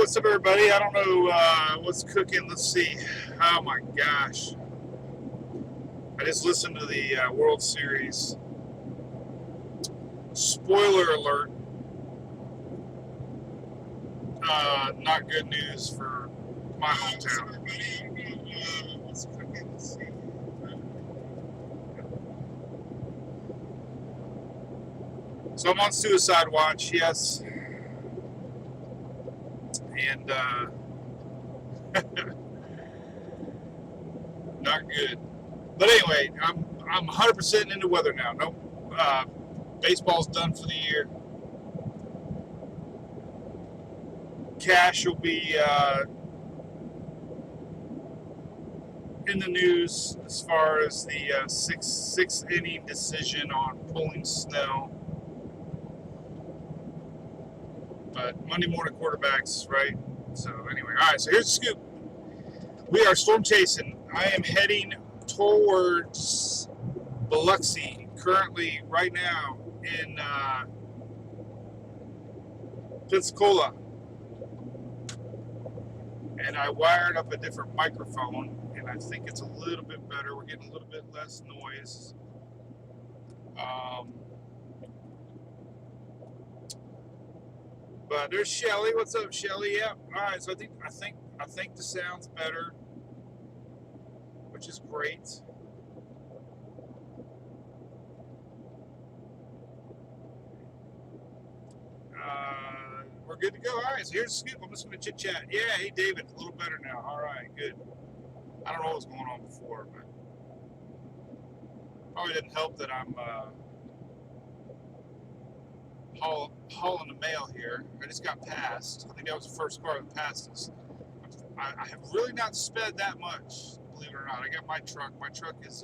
what's up, everybody? I don't know what's cooking. Let's see. Oh my gosh! I just listened to the World Series. Spoiler alert! Not good news for my hometown. What's cooking? Let's see. So I'm on suicide watch. Yes, and not good. But anyway, I'm 100% into weather now. No, baseball's done for the year. Cash will be in the news as far as the six inning decision on pulling Snell. But Monday morning quarterbacks, right? So anyway, all right. So here's the scoop. We are storm chasing. I am heading towards Biloxi currently right now in Pensacola, and I wired up a different microphone, and I think it's a little bit better. We're getting a little bit less noise. But there's Shelly. What's up, Shelly? Yep. All right. So I think the sound's better, which is great. We're good to go. All right. So here's the scoop. I'm just going to chit chat. Yeah. Hey, David. A little better now. All right. Good. I don't know what was going on before, but probably didn't help that I'm hauling the mail here. I just got passed. I think that was the first car that passed us. I have really not sped that much, believe it or not. I got my truck. My truck is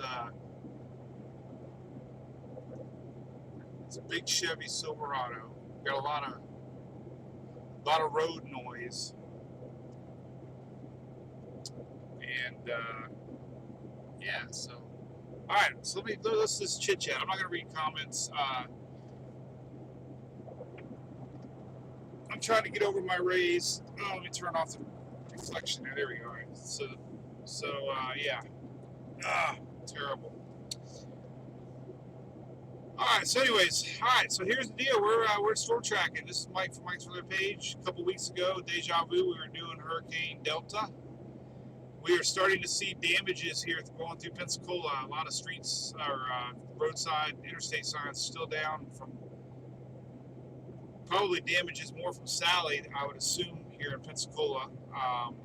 it's a big Chevy Silverado. Got a lot of road noise, and yeah. So, all right. So let's just chit chat. I'm not gonna read comments. I'm trying to get over my raise. Oh, let me turn off the reflection there. There we go. So yeah. Terrible. All right. So anyways, all right. So here's the deal. We're storm tracking. This is Mike from Mike's Weather Page. A couple weeks ago, Deja Vu, we were doing Hurricane Delta. We are starting to see damages here going through Pensacola. A lot of streets or roadside interstate signs still down from. Probably damages more from Sally, I would assume, here in Pensacola. Kind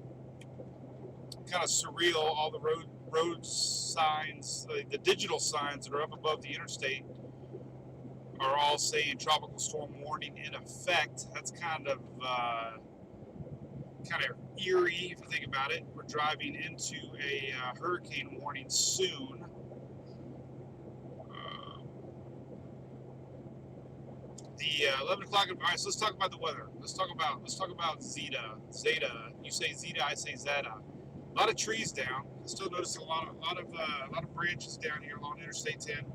of surreal. All the road signs, the digital signs that are up above the interstate, are all saying tropical storm warning in effect. That's kind of eerie if you think about it. We're driving into a hurricane warning soon. The 11 o'clock advice. So let's talk about the weather. Let's talk about Zeta. You say Zeta, I say Zeta. A lot of trees down. I still noticing a lot of branches down here along Interstate 10.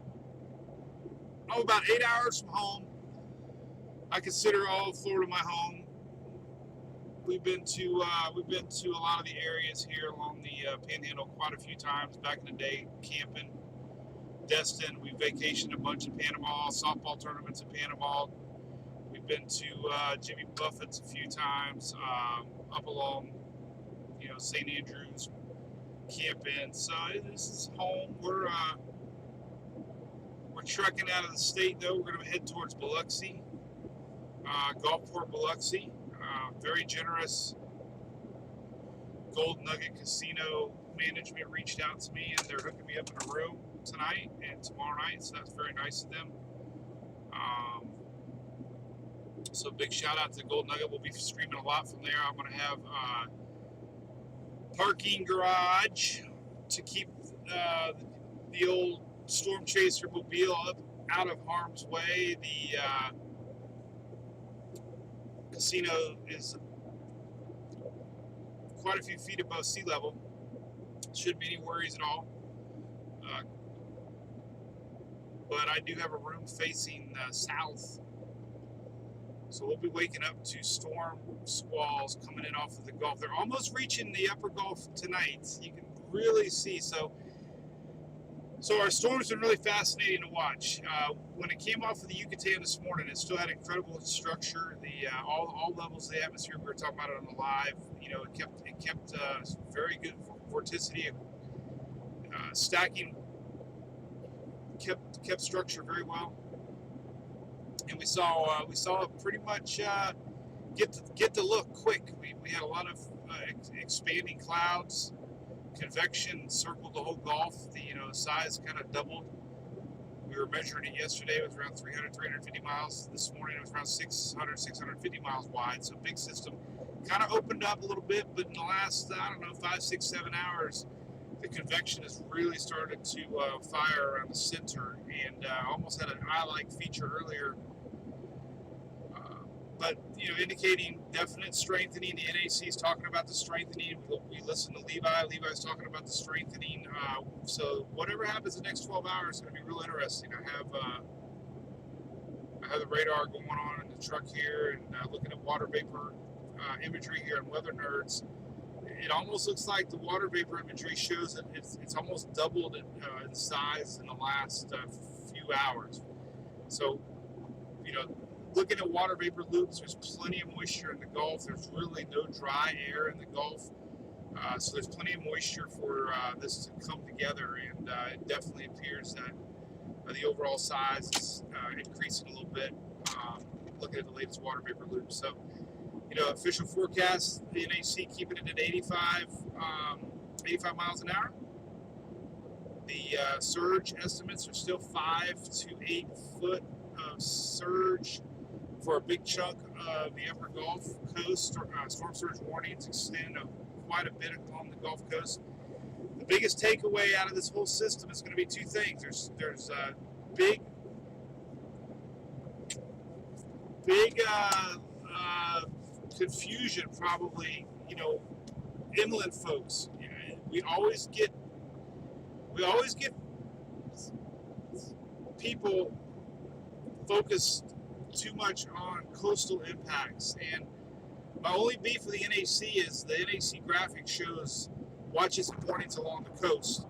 I'm about 8 hours from home. I consider all of Florida my home. We've been to a lot of the areas here along the Panhandle quite a few times back in the day, camping. Destin, we vacationed a bunch in Panama, softball tournaments in Panama. We've been to Jimmy Buffett's a few times, up along, St. Andrews, camping. So this is home. We're trekking out of the state though. We're going to head towards Biloxi, Gulfport, Biloxi. Very generous Gold Nugget Casino management reached out to me, and they're hooking me up in a room tonight and tomorrow night, so that's very nice of them. So big shout out to Gold Nugget. We'll be streaming a lot from there. I'm going to have parking garage to keep the old Storm Chaser mobile out of harm's way. The casino is quite a few feet above sea level. Shouldn't be any worries at all. But I do have a room facing south So we'll be waking up to storm squalls coming in off of the Gulf. They're almost reaching the upper Gulf tonight. You can really see. So our storm's been really fascinating to watch. When it came off of the Yucatan this morning, it still had incredible structure. The all levels of the atmosphere. We were talking about it on the live. It kept very good vorticity, stacking. Kept structure very well, and we saw it pretty much get the look quick. We had a lot of expanding clouds. Convection circled the whole Gulf. The size kind of doubled. We were measuring it yesterday. It was around 350 miles. This morning it was around 650 miles wide. So big system. Kind of opened up a little bit, but in the last 5, 6, 7 hours, the convection has really started to fire around the center, and almost had an eye-like feature earlier. But indicating definite strengthening. The NAC is talking about the strengthening. We listen to Levi. Levi's talking about the strengthening. So whatever happens the next 12 hours is going to be real interesting. I have the radar going on in the truck here, and looking at water vapor imagery here on Weather Nerds. It almost looks like the water vapor imagery shows that it's almost doubled in size in the last few hours. So, looking at water vapor loops, there's plenty of moisture in the Gulf. There's really no dry air in the Gulf. So there's plenty of moisture for this to come together, and it definitely appears that the overall size is increasing a little bit, looking at the latest water vapor loop. So, official forecast, the NAC keeping it at 85 miles an hour. The surge estimates are still 5 to 8 foot of surge for a big chunk of the upper Gulf Coast. Storm surge warnings extend quite a bit along the Gulf Coast. The biggest takeaway out of this whole system is going to be two things. There's big confusion, probably, inland folks. We always get people focused too much on coastal impacts, and my only beef with the NAC is the NAC graphic shows watches and warnings along the coast.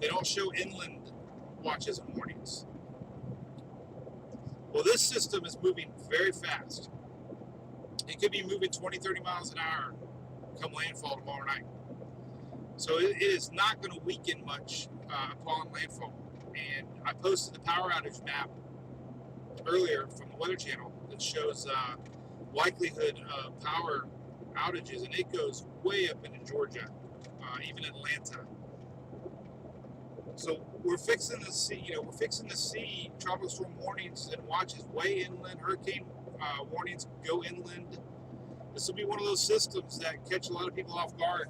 They don't show inland watches and warnings. Well, this system is moving very fast. It could be moving 20, 30 miles an hour come landfall tomorrow night. So it is not going to weaken much upon landfall. And I posted the power outage map earlier from the Weather Channel that shows likelihood of power outages, and it goes way up into Georgia, even Atlanta. So we're fixing to see, tropical storm warnings and watches way inland. Hurricane warnings go inland. This will be one of those systems that catch a lot of people off guard.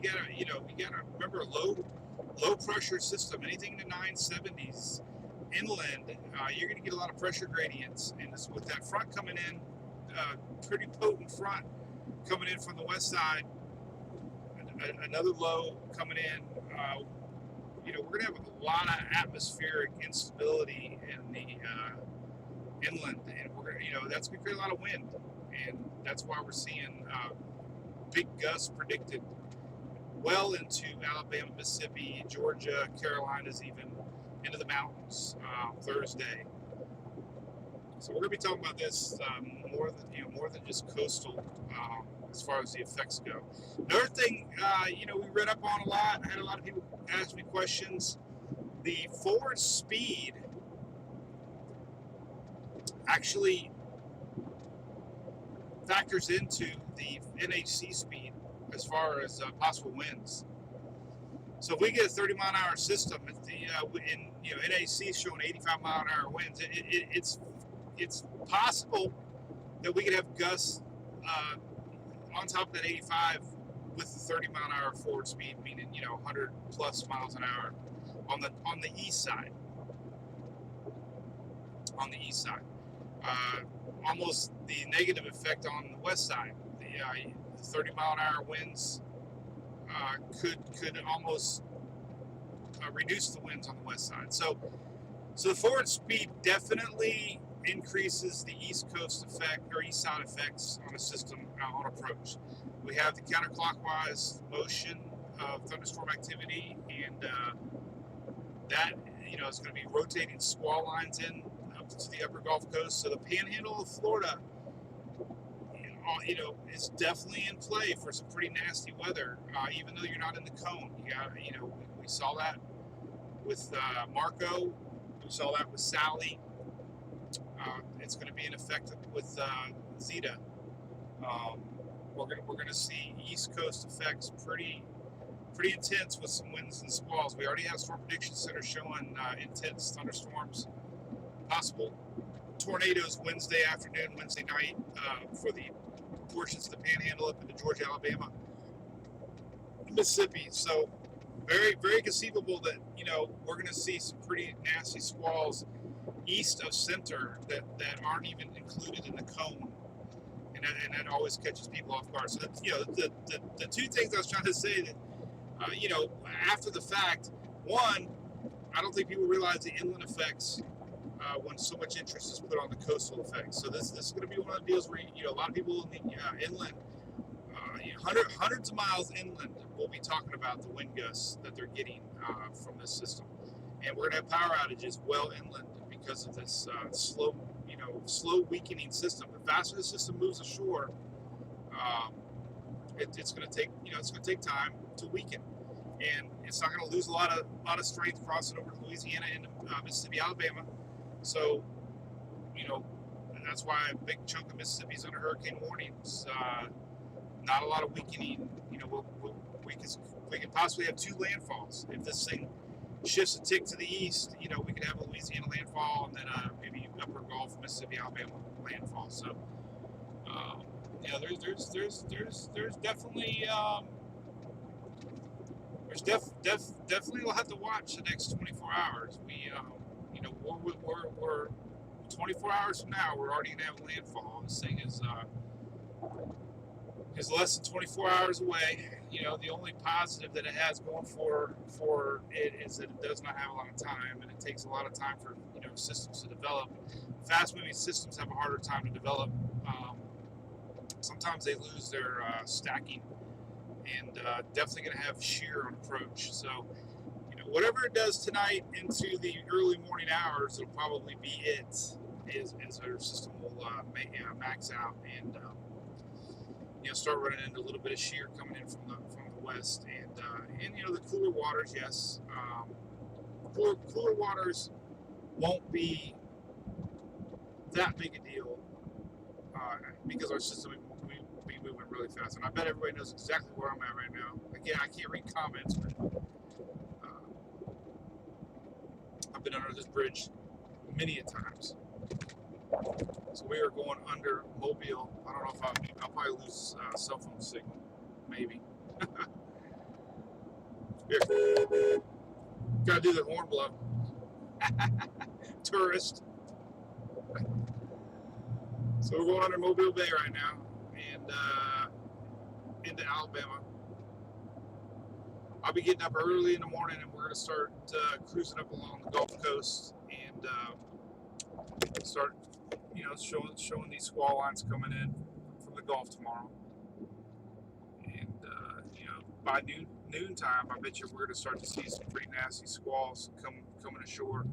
You gotta remember, low pressure system. Anything in the 970s inland, you're gonna get a lot of pressure gradients. And this, with that front coming in, pretty potent front coming in from the west side, another low coming in. We're going to have a lot of atmospheric instability in the inland, and that's going to create a lot of wind, and that's why we're seeing big gusts predicted well into Alabama, Mississippi, Georgia, Carolinas, even into the mountains Thursday. So we're going to be talking about this more than just coastal as far as the effects go. Another thing, we read up on a lot. I had a lot of people ask me questions. The forward speed actually factors into the NAC speed as far as possible winds. So if we get a 30-mile-an-hour system, NAC is showing 85-mile-an-hour winds. It's possible that we could have gusts on top of that 85 with the 30-mile-an-hour forward speed, meaning 100 plus miles an hour on the east side. On the east side, almost the negative effect on the west side. The 30-mile-an-hour winds could almost reduce the winds on the west side. So the forward speed definitely increases the east coast effect or east side effects on the system on approach. We have the counterclockwise motion of thunderstorm activity, and that is going to be rotating squall lines in up to the upper Gulf Coast. So the panhandle of Florida, is definitely in play for some pretty nasty weather. Even though you're not in the cone, we saw that with Marco, we saw that with Sally. It's going to be in effect with Zeta. We're going to see East Coast effects pretty intense with some winds and squalls. We already have Storm Prediction Center showing intense thunderstorms, possible tornadoes Wednesday afternoon, Wednesday night for the portions of the Panhandle up into Georgia, Alabama, Mississippi. So very, very conceivable that we're going to see some pretty nasty squalls east of center that aren't even included in the cone, and that always catches people off guard. So the two things I was trying to say that after the fact, one, I don't think people realize the inland effects when so much interest is put on the coastal effects. So this is going to be one of the deals where a lot of people in the inland, hundreds of miles inland, will be talking about the wind gusts that they're getting from this system, and we're going to have power outages well inland because of this slow weakening system. The faster the system moves ashore, it's going to take time to weaken, and it's not going to lose a lot of strength crossing over to Louisiana and Mississippi, Alabama. So, that's why a big chunk of Mississippi is under hurricane warnings. Not a lot of weakening. We could possibly have two landfalls if this thing shifts a tick to the east. We could have a Louisiana landfall and then maybe upper Gulf, Mississippi, Alabama landfall. So, there's definitely definitely we'll have to watch the next 24 hours. We're 24 hours from now, we're already gonna have a landfall. This thing is less than 24 hours away. The only positive that it has going for it is that it does not have a lot of time, and it takes a lot of time for systems to develop. Fast-moving systems have a harder time to develop. Sometimes they lose their stacking, and definitely going to have shear on approach. So, whatever it does tonight into the early morning hours, it'll probably be it. Is our system will max out and start running into a little bit of shear coming in from the west, and the cooler waters. Yes, cooler waters won't be that big a deal because our system will be moving really fast, and I bet everybody knows exactly where I'm at right now. Again, I can't read comments, but I've been under this bridge many a times. So we are going under Mobile. I don't know if I'll probably lose cell phone signal, maybe. Here. Gotta do the horn blow. Tourist. So we're going under Mobile Bay right now, and into Alabama. I'll be getting up early in the morning, and we're going to start cruising up along the Gulf Coast and start, showing these squall lines coming in from the Gulf tomorrow. And by noontime, I bet you we're going to start to see some pretty nasty squalls coming ashore.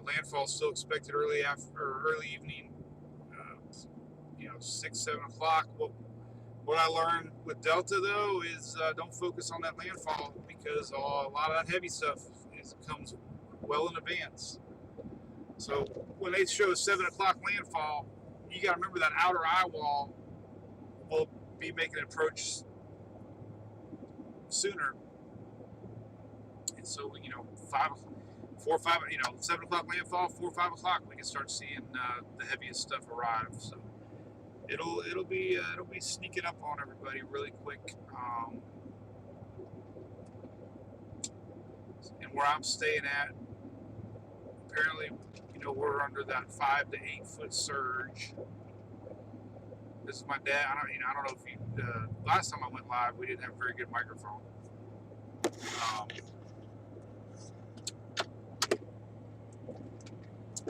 Landfall still expected early evening. 6-7 o'clock. What I learned with Delta though is don't focus on that landfall because a lot of that heavy stuff comes well in advance. So when they show a 7 o'clock landfall, you got to remember that outer eye wall will be making an approach sooner. And so 7 o'clock landfall, 4 or 5 o'clock, we can start seeing the heaviest stuff arrive. So it'll be sneaking up on everybody really quick. And where I'm staying at, apparently, we're under that 5 to 8 foot surge. This is my dad. I don't know if you. Last time I went live, we didn't have a very good microphone.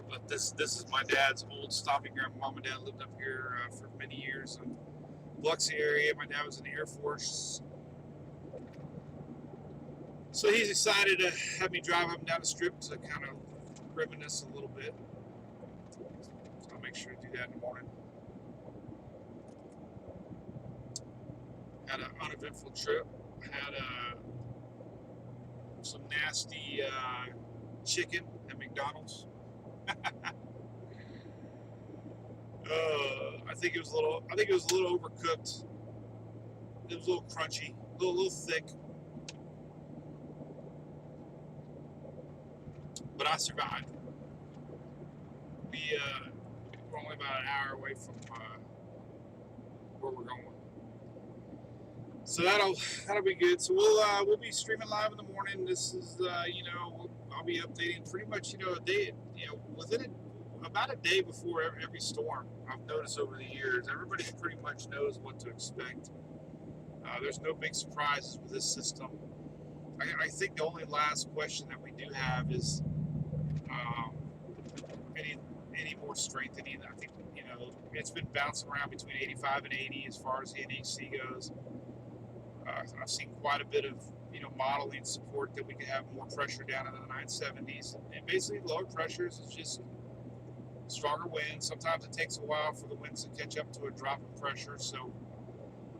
But this is my dad's old stomping ground. Mom and dad lived up here for many years in Biloxi area. My dad was in the Air Force, so he's excited to have me drive up and down the strip to kind of reminisce a little bit. So I'll make sure to do that in the morning. Had an uneventful trip. Had some nasty chicken at McDonald's. I think it was a little. I think it was a little overcooked. It was a little crunchy, a little thick. But I survived. We're only about an hour away from where we're going, so that'll be good. So we'll be streaming live in the morning. This is I'll be updating pretty much a day within about a day before every storm. I've noticed over the years, everybody pretty much knows what to expect. There's no big surprises with this system. I think the only last question that we do have is any more strengthening. I think it's been bouncing around between 85 and 80 as far as the NHC goes. I've seen quite a bit of modeling support that we could have more pressure down in the 970s, and basically lower pressures is just stronger winds. Sometimes it takes a while for the winds to catch up to a drop in pressure. So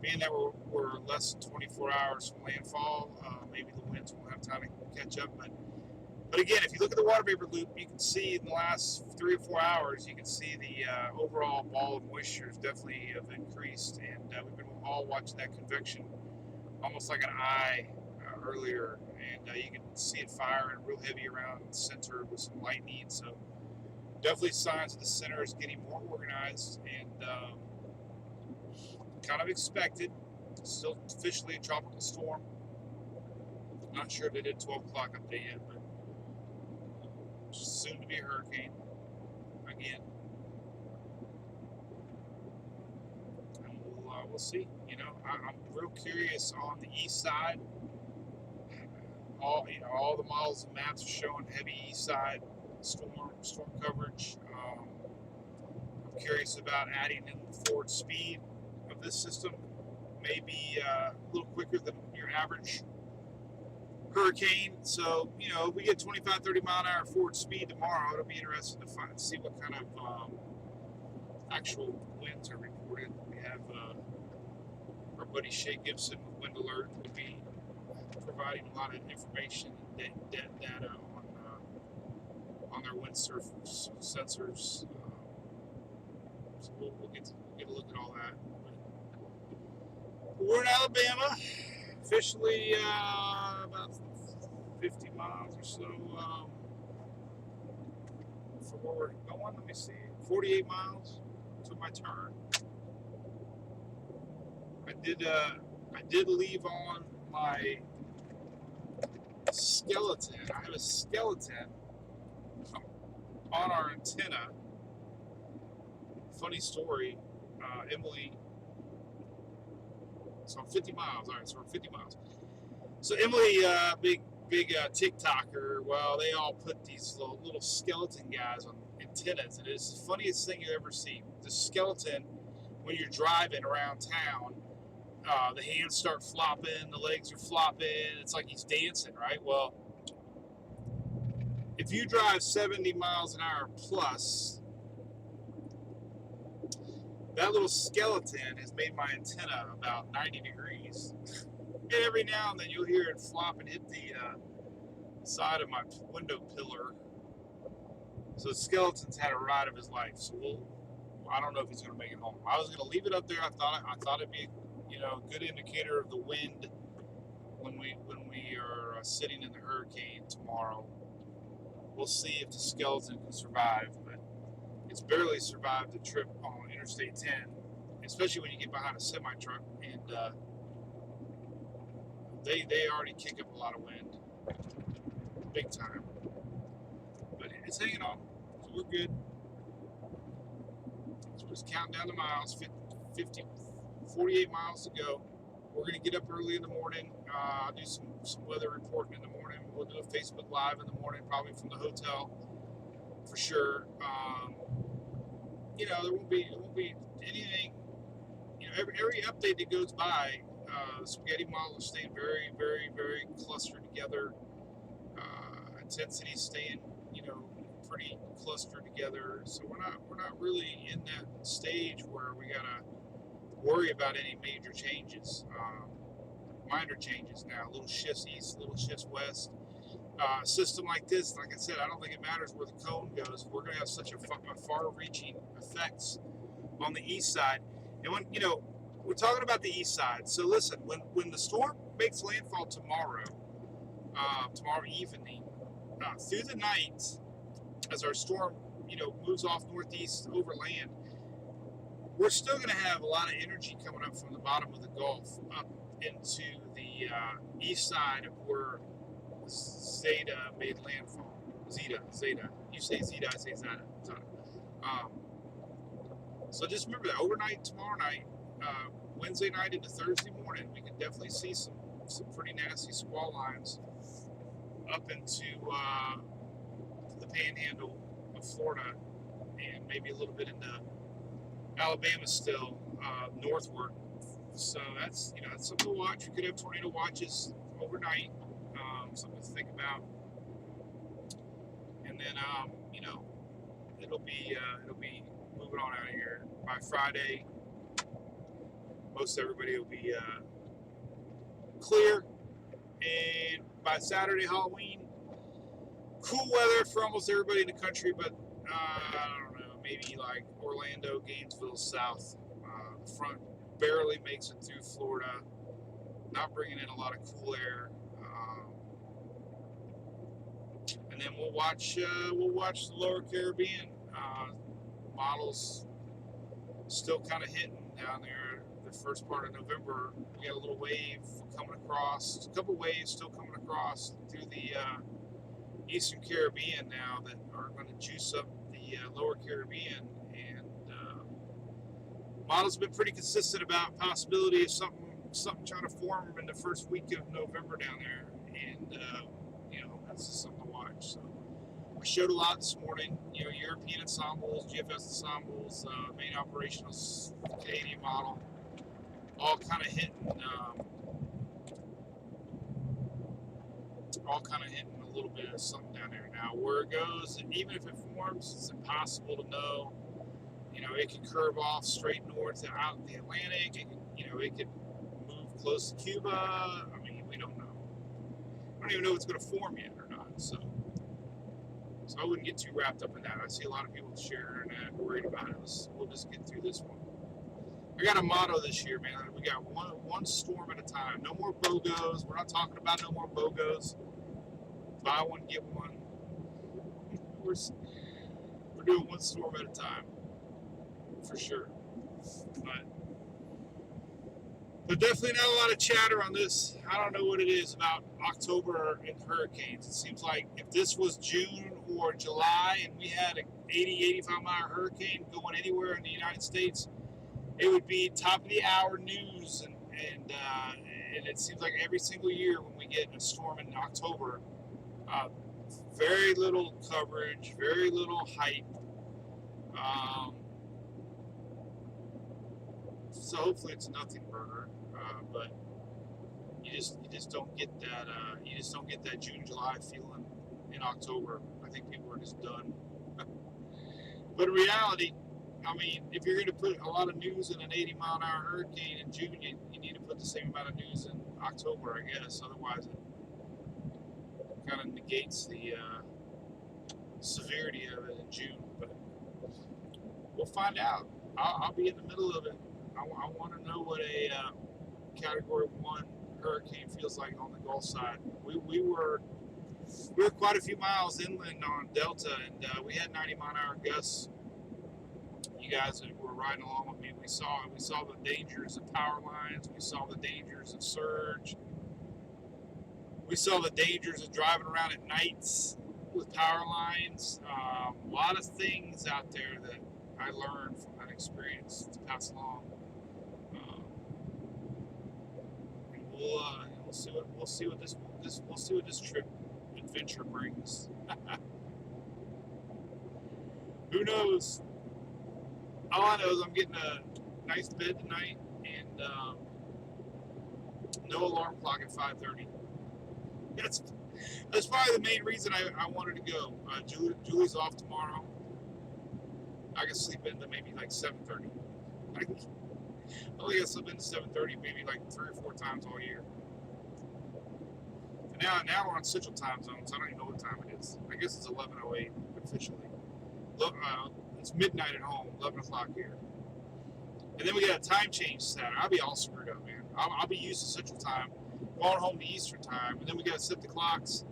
being that we're less than 24 hours from landfall, maybe the winds won't have time to catch up. But again, if you look at the water vapor loop, you can see in the last 3 or 4 hours, you can see the overall ball of moisture has definitely have increased, and we've been all watching that convection almost like an eye earlier, and you can see it firing real heavy around the center with some lightning. So definitely signs that the center is getting more organized and kind of expected. Still officially a tropical storm. Not sure if they did 12 o'clock update yet, but soon to be a hurricane again. And we'll see. I'm real curious on the east side. All the models and maps are showing heavy east side storm coverage. I'm curious about adding in the forward speed of this system, maybe a little quicker than your average hurricane. So if we get 25, 30 mile an hour forward speed tomorrow, it'll be interesting to see what kind of actual winds are reported. We have our buddy Shay Gibson with Wind Alert will be providing a lot of information and data on their wind surface sensors. So we'll get a look at all that. But we're in Alabama, officially about 50 miles or so from where we're going. Let me see, 48 miles to my turn. I did leave on my skeleton. I have a skeleton on our antenna. Funny story, Emily. So 50 miles. All right, so we're 50 miles. So Emily, big TikToker. Well, they all put these little skeleton guys on antennas, and it's the funniest thing you ever see. The skeleton, when you're driving around town, the hands start flopping, the legs are flopping. It's like he's dancing, right? Well, if you drive 70 miles an hour plus, that little skeleton has made my antenna about 90 degrees. And every now and then you'll hear it flop and hit the side of my window pillar. So the skeleton's had a ride of his life. So I don't know if he's going to make it home. I was going to leave it up there. I thought it'd be a good indicator of the wind when we are sitting in the hurricane tomorrow. We'll see if the skeleton can survive, but it's barely survived the trip on Interstate 10, especially when you get behind a semi truck, and they already kick up a lot of wind, big time. But it's hanging on, so we're good. So we're just counting down the miles, 48 miles to go. We're going to get up early in the morning. I'll do some weather reporting in the morning. We'll do a Facebook Live in the morning, probably from the hotel. for sure. There won't be anything. Every update that goes by, the spaghetti model is staying very, very, very clustered together. Intensity staying, pretty clustered together. So we're not really in that stage where we gotta worry about any major changes. Minor changes now, little shifts east, little shifts west. System like this, like I said, I don't think it matters where the cone goes. We're going to have such a far-reaching effects on the east side. And we're talking about the east side. So listen, when the storm makes landfall tomorrow evening, through the night, as our storm, moves off northeast over land, we're still going to have a lot of energy coming up from the bottom of the Gulf up into the east side of where Zeta made landfall. Zeta. You say Zeta, I say Zeta. Um, so just remember that overnight, tomorrow night, Wednesday night into Thursday morning, we can definitely see some pretty nasty squall lines up into the panhandle of Florida and maybe a little bit into Alabama still northward. So that's something to watch. We could have tornado watches overnight. Something to think about. And then it'll be moving on out of here by Friday. Most everybody will be clear, and by Saturday, Halloween, cool weather for almost everybody in the country, but I don't know, maybe like Orlando, Gainesville, south. The front barely makes it through Florida, not bringing in a lot of cool air. And then we'll watch the Lower Caribbean models still kind of hitting down there. The first part of November, we got a little wave coming across, a couple waves still coming across through the Eastern Caribbean now that are going to juice up the Lower Caribbean. And models have been pretty consistent about possibility of something trying to form in the first week of November down there. And that's just something to watch. So we showed a lot this morning. European ensembles, GFS ensembles, main operational Canadian model, all kind of hitting a little bit of something down there. Now where it goes, and even if it forms, it's impossible to know. It could curve off straight north out in the Atlantic. It could move close to Cuba. I mean, we don't know. I don't even know if it's going to form yet or not. So I wouldn't get too wrapped up in that. I see a lot of people sharing that, worried about it. We'll just get through this one. I got a motto this year, man. We got one storm at a time. No more BOGOs. We're not talking about no more BOGOs. Buy one, get one. We're doing one storm at a time, for sure. But definitely not a lot of chatter on this. I don't know what it is about October and hurricanes. It seems like if this was June or July and we had an 80, 85 mile hurricane going anywhere in the United States, it would be top of the hour news. And it seems like every single year when we get a storm in October, very little coverage, very little hype. So hopefully it's nothing burger, but you just don't get that June, July feeling in October. I think people are just done. But in reality, I mean, if you're going to put a lot of news in an 80-mile-an-hour hurricane in June, you need to put the same amount of news in October, I guess. Otherwise, it kind of negates the severity of it in June. But we'll find out. I'll be in the middle of it. I want to know what a Category 1 hurricane feels like on the Gulf side. We were quite a few miles inland on Delta, and we had 90-mile-an-hour gusts. You guys that were riding along with me, we saw the dangers of power lines. We saw the dangers of surge. We saw the dangers of driving around at nights with power lines. A lot of things out there that I learned from that experience to pass along. And we'll see what this trip adventure brings. Who knows? All I know is I'm getting a nice bed tonight and no alarm clock at 5:30. That's that's probably the main reason I wanted to go. Julie's off tomorrow. I can sleep into maybe like 7:30. I only got sleep into 7:30 maybe like 3 or 4 times all year. And now we're on Central Time Zone, so I don't even know what time it is. I guess it's 11:08 officially. It's midnight at home, 11 o'clock here. And then we got a time change Saturday. I'll be all screwed up, man. I'll be used to Central Time, going home to Eastern Time, and then we got to set the clocks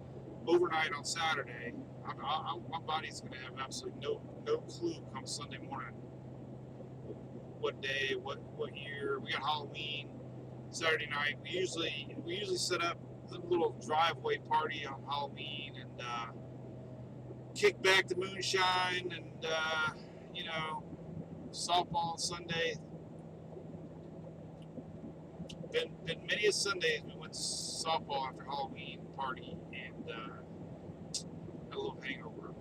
overnight on Saturday. My body's going to have absolutely no clue come Sunday morning what day, what year. We got Halloween Saturday night. We usually set up a little driveway party on Halloween and kick back the moonshine and softball on Sunday. Been many a Sundays we went to softball after Halloween party and had a little hangover.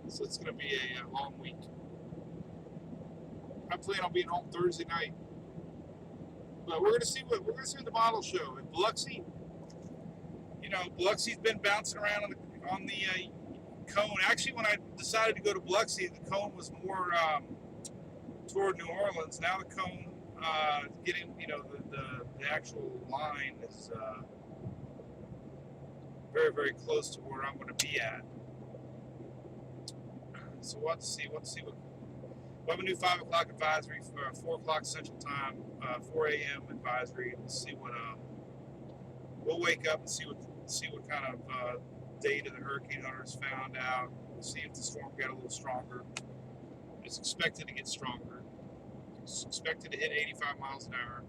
So it's going to be a long week. I plan on being home Thursday night, but we're going to see what the model show in Biloxi. Biloxi's been bouncing around on the cone. Actually, when I decided to go to Biloxi, the cone was more toward New Orleans. Now the cone getting, the actual line is very, very close to where I'm going to be at. So we'll have to see. We have a new 5 o'clock advisory, 4 o'clock Central Time, 4 a.m. advisory. We'll see what. We'll wake up and see what kind of data the hurricane hunters found out. We'll see if the storm got a little stronger. It's expected to get stronger. It's expected to hit 85 miles an hour.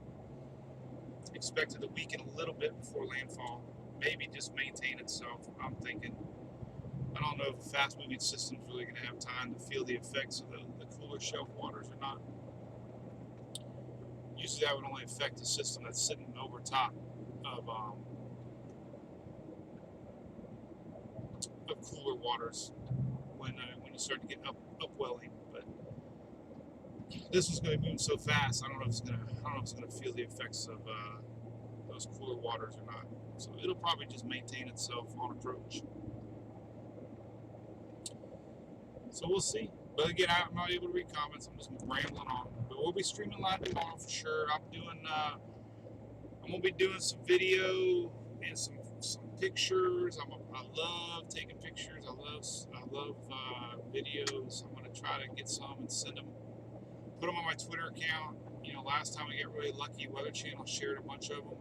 Expected to weaken a little bit before landfall. Maybe just maintain itself, I'm thinking. I don't know if the fast-moving system is really going to have time to feel the effects of the cooler shelf waters or not. Usually that would only affect the system that's sitting over top of cooler waters when you start to get upwelling. But this is going to be moving so fast. I don't know if it's going to feel the effects of those cooler waters or not. So it'll probably just maintain itself on approach. So we'll see. But again, I'm not able to read comments. I'm just rambling on. But we'll be streaming live tomorrow for sure. I'm gonna be doing some video and some pictures. I love taking pictures. I love videos. I'm gonna try to get some and send them, put them on my Twitter account. Last time we got really lucky, Weather Channel shared a bunch of them.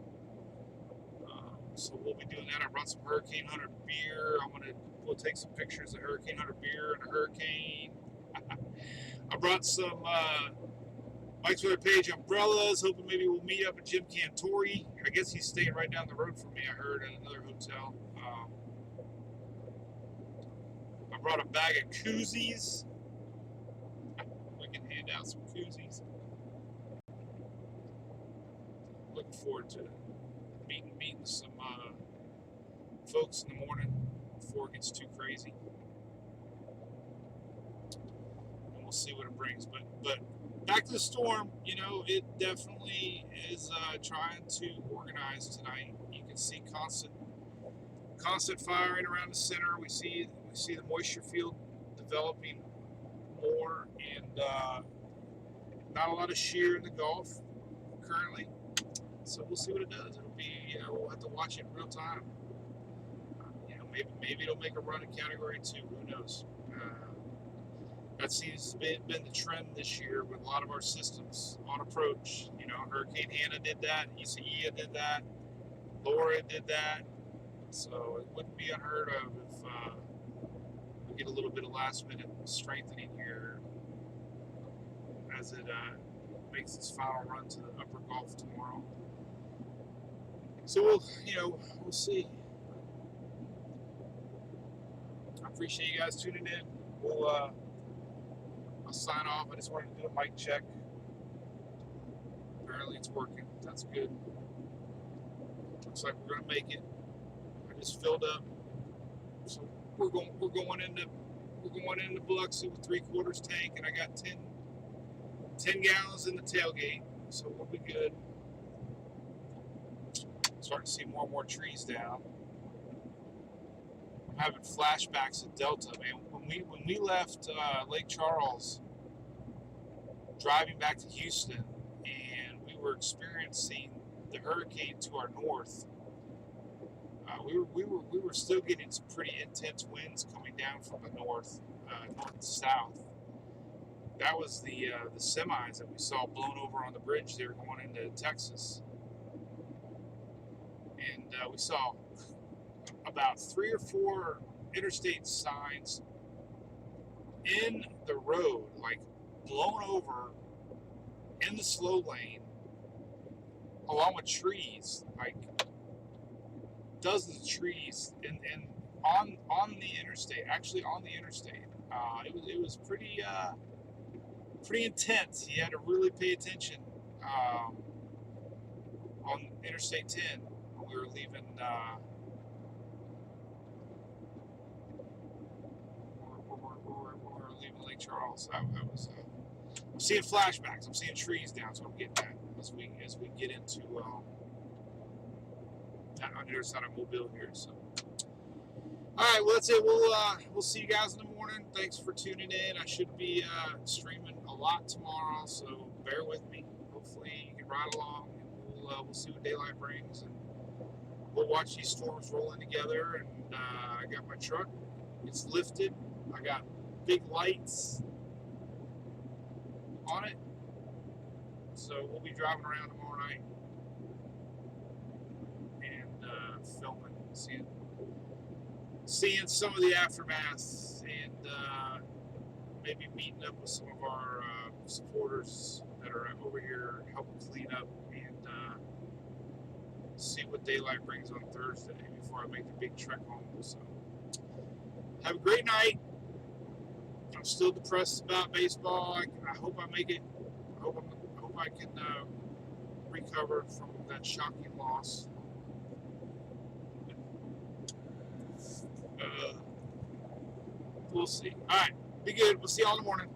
So we'll be doing that. I brought some Hurricane Hunter beer. We'll take some pictures of Hurricane Hunter beer and a hurricane. I brought some Mike's Weather Page umbrellas, hoping maybe we'll meet up at Jim Cantori. I guess he's staying right down the road from me, I heard, at another hotel. I brought a bag of koozies. We can hand out some koozies. Looking forward to meeting some folks in the morning before it gets too crazy. And we'll see what it brings. But back to the storm, it definitely is trying to organize tonight. You can see constant firing around the center. We see the moisture field developing more, and not a lot of shear in the Gulf currently. So we'll see what it does. It'll be, we'll have to watch it in real time. Maybe it'll make a run in Category 2. Who knows? That seems to have been the trend this year with a lot of our systems on approach. Hurricane Hannah did that. Isaiah did that. Laura did that. So it wouldn't be unheard of if we get a little bit of last-minute strengthening here as it makes its final run to the upper Gulf tomorrow. So we'll see. I appreciate you guys tuning in. I'll sign off. I just wanted to do a mic check. Apparently it's working. That's good. Looks like we're gonna make it. I just filled up. So we're going into we're going into Biloxi with 3/4 tank, and I got 10 gallons in the tailgate, so we'll be good. Starting to see more and more trees down. I'm having flashbacks of Delta, man. When we left Lake Charles, driving back to Houston, and we were experiencing the hurricane to our north. We were still getting some pretty intense winds coming down from the north and south. That was the semis that we saw blown over on the bridge there going into Texas, and we saw about 3 or 4 interstate signs in the road, like blown over in the slow lane, along with trees, like dozens of trees, and on the interstate. Actually, on the interstate, it was pretty intense. You had to really pay attention on Interstate 10 when we were leaving. We were leaving Lake Charles. I was. I'm seeing flashbacks. I'm seeing trees down. So I'm getting that as we get into on the other side of Mobile here. So, all right. Well, that's it. We'll see you guys in the morning. Thanks for tuning in. I should be streaming a lot tomorrow, so bear with me. Hopefully, you can ride along, and we'll see what daylight brings, and we'll watch these storms rolling together. And I got my truck. It's lifted. I got big lights on it, so we'll be driving around tomorrow night and filming, seeing some of the aftermath, and maybe meeting up with some of our supporters that are over here helping clean up, and see what daylight brings on Thursday before I make the big trek home. So have a great night. I'm still depressed about baseball. I hope I make it. I hope I can recover from that shocking loss. We'll see. All right, be good. We'll see y'all in the morning.